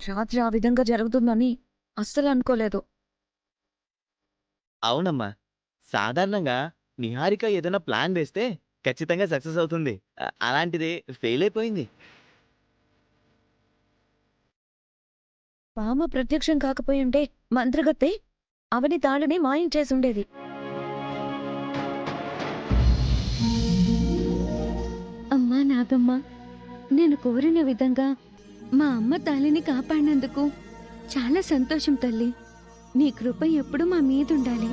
రాత్రి ఆ విధంగా జరుగుతుందని అస్సలు అనుకోలేదు. అవునమ్మా. సాధారణంగా నిహారిక ఏదైనా ప్లాన్ వేస్తే ఖచ్చితంగా సక్సెస్ అవుతుంది. అలాంటిది ఫెయిల్ అయిపోయింది. పామ ప్రత్యక్షం కాకపోయుంటే మంత్రగత్తె అవని తాళిని మాయం చేసుండేది. అమ్మా నాగమ్మ, నేను కోరిన విధంగా మా అమ్మ తాళిని కాపాడినందుకు చాలా సంతోషం తల్లి. నీ కృప ఎప్పుడు మా మీదుండాలి.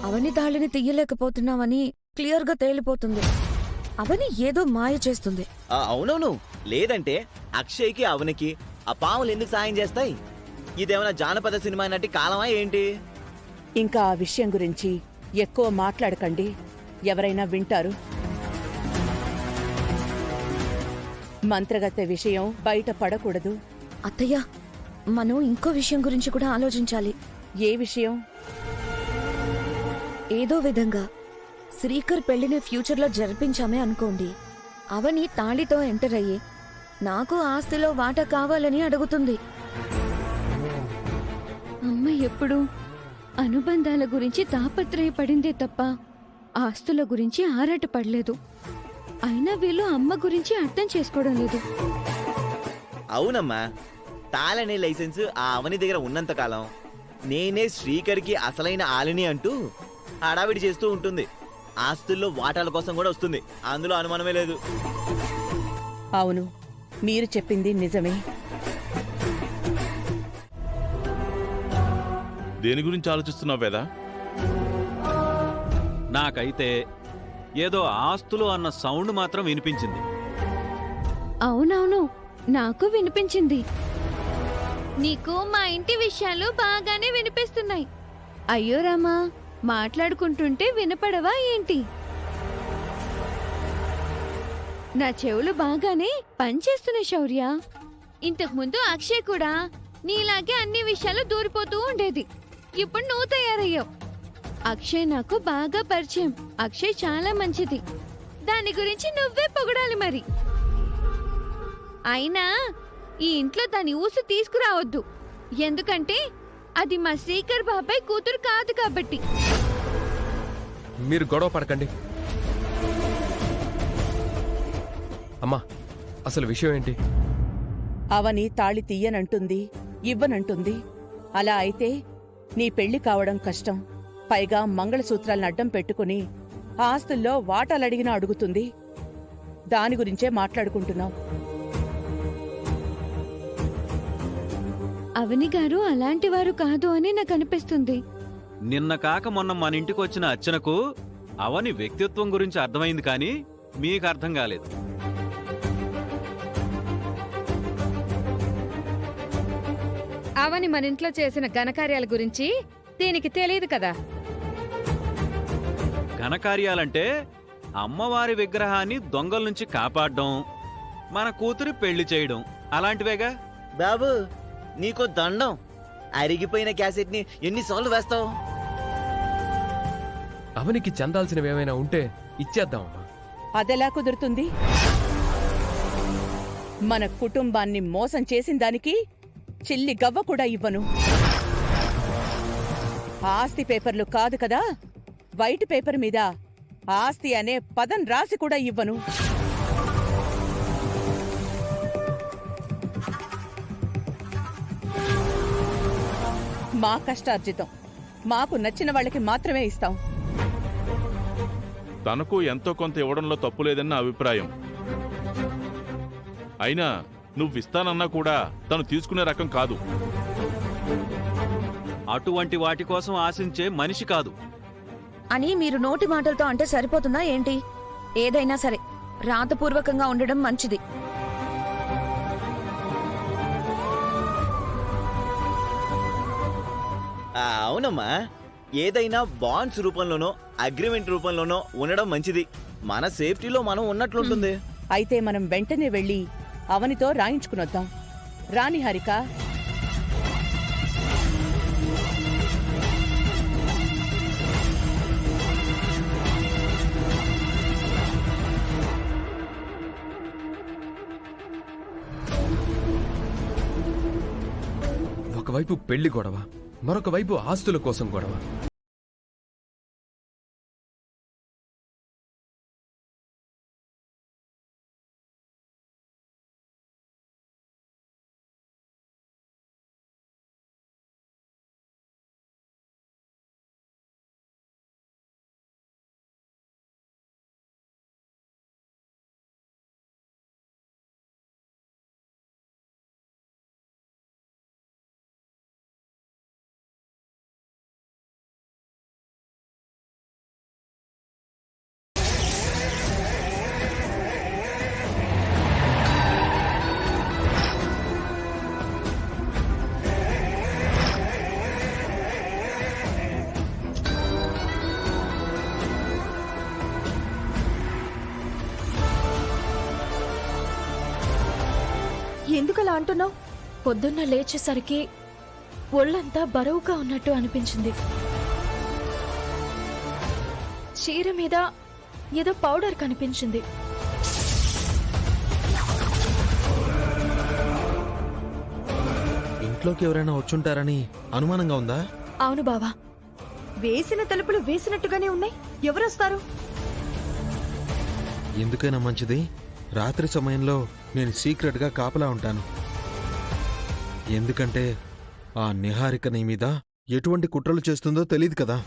అవని తాళిని తీయలేకపోతున్నావని క్లియర్గా తేలిపోతుంది. అవని ఏదో మాయ చేస్తుంది. అవునవును. లేదంటే అక్షయ్కి అవనికి ఆ పాములు ఎందుకు సాయం చేస్తాయి? ఇదేమైనా జానపద సినిమా నటి కాలమా ఏంటి? ఇంకా ఆ విషయం గురించి ఎక్కువ మాట్లాడకండి, ఎవరైనా వింటారు. మంత్రగత్తె విషయం బయట పడకూడదు. అత్తయ్య, మనం ఇంకో విషయం గురించి కూడా ఆలోచించాలి. ఏ విషయం? ఏదో విధంగా శ్రీకర్ పెళ్లిని ఫ్యూచర్లో జరిపించామే అనుకోండి. అవని తాళితో ఎంటర్ అయ్యి నాకు ఆస్తిలో వాటా కావాలని అడుగుతుంది. అమ్మ ఎప్పుడు అనుబంధాల గురించి తాపత్రయపడిందే తప్ప ఆస్తుల గురించి ఆరాటపడలేదు. అయినా వీళ్ళు అమ్మ గురించి అర్థం చేసుకోవడం లేదు. అవునమ్మా. తాళనే లైసెన్స్ ఆ అవని దగ్గర ఉన్నంతకాలం నేనే శ్రీకర్కి అసలైన ఆలిని అంటూ హడావిడి చేస్తూ ఉంటుంది. ఆస్తుల్లో వాటాల కోసం కూడా వస్తుంది. అందులో అనుమానమే లేదు. అవును, మీరు చెప్పింది నిజమే. దేని గురించి ఆలోచిస్తున్నావు వేదా? నాకైతే ఏదో ఆస్తులు అన్న సౌండ్ మాత్రం వినిపించింది. అవునవును, నాకు వినిపించింది. నీకు మా ఇంటి విషయాలు బాగానే వినిపిస్తున్నాయి. అయ్యో రామా, మాట్లాడుకుంటుంటే వినపడవా ఏంటి? నా చెవులు బాగానే పనిచేస్తున్నాయి శౌర్య. ఇంతకుముందు అక్షయ్ కూడా నీలాగే అన్ని విషయాలు దూరిపోతూ ఉండేది. ఇప్పుడు నువ్వు తయారయ్యావు. అక్షయ్ నాకు బాగా పరిచయం. అక్షయ్ చాలా మంచిది. దాని గురించి నువ్వే పొగడాలి మరి. అయినా ఈ ఇంట్లో దాని ఊసు తీసుకురావద్దు. ఎందుకంటే అది మా శ్రీకర్ బాబాయ్ కూతురు కాదు కాబట్టి. మీరు గొడవ పడకండి. అమ్మా, అసలు విషయం ఏంటి? అవని తాళి తీయనంటుంది, ఇవ్వనంటుంది. అలా అయితే నీ పెళ్లి కావడం కష్టం. పైగా మంగళసూత్రాలను అడ్డం పెట్టుకుని ఆస్తుల్లో వాటాలడిగినా అడుగుతుంది. దాని గురించే మాట్లాడుకుంటున్నాం. అవని గారు అలాంటి వారు కాదు అని నాకు అనిపిస్తుంది. నిన్న కాక మొన్న మన ఇంటికి వచ్చిన అర్చనకు అవని వ్యక్తిత్వం గురించి అర్థమైంది, కానీ మీకు అర్థం కాలేదు. అవని మన ఇంట్లో చేసిన ఘనకార్యాల గురించి దీనికి తెలియదు కదా. ఘనకార్యాలంటే అమ్మవారి విగ్రహాన్ని దొంగల నుంచి కాపాడడం, మన కూతురు పెళ్లి చేయడం, అలాంటివేగా. బాబు, నీకో దండం. అరిగిపోయిన క్యాసెట్ ని ఎన్నిసార్లు వేస్తావు? అవనికి చెందాల్సినవి ఏమైనా ఉంటే ఇచ్చేద్దామమ్మా. అదెలా కుదురుతుంది? మన కుటుంబాన్ని మోసం చేసిన దానికి చిల్లి గవ్వ కూడా ఇవ్వను. ఆస్తి పేపర్లు కాదు కదా, వైట్ పేపర్ మీద ఆస్తి అనే పదం రాసి కూడా ఇవ్వను. మా కష్టార్జితం మాకు నచ్చిన వాళ్ళకి మాత్రమే ఇస్తాం. తనకు ఎంతో కొంత ఇవ్వడంలో తప్పులేదన్న అభిప్రాయం. అయినా నువ్విస్తానన్నా కూడా తను తీసుకునే రకం కాదు. అటువంటి వాటి కోసం ఆశించే మనిషి కాదు అని మీరు నోటి మాటలతో అంటే సరిపోతుందా ఏంటి? ఏదైనా సరే రాతపూర్వకంగా ఉండడం మంచిది. అవునమ్మా. ఏదైనా బాండ్స్ రూపంలోనో అగ్రిమెంట్ రూపంలోనో ఉండడం మంచిది. మన సేఫ్టీలో మనం ఉన్నట్లుంటుంది. అయితే మనం వెంటనే వెళ్ళి అవనితో రాయించుకునొద్దాం. రాని హారిక. ఒకవైపు పెళ్లి గొడవ, మరొక వైపు ఆస్తుల కోసం గొడవ. ఎందుకలా అంటున్నావు? పొద్దున్న లేచేసరికి ఒళ్ళంతా బరువుగా ఉన్నట్టు అనిపించింది. చీర మీద ఏదో పౌడర్ కనిపించింది. ఇంట్లోకి ఎవరైనా వచ్చుంటారని అనుమానంగా ఉందా? అవును బావా, వేసిన తలుపులు వేసినట్టుగానే ఉన్నాయి. ఎవరొస్తారు? ఎందుకైనా మంచిది రాత్రి సమయంలో నేను సీక్రెట్గా కాపలా ఉంటాను. ఎందుకంటే ఆ నిహారిక నీ మీద ఎటువంటి కుట్రలు చేస్తుందో తెలియదు కదా.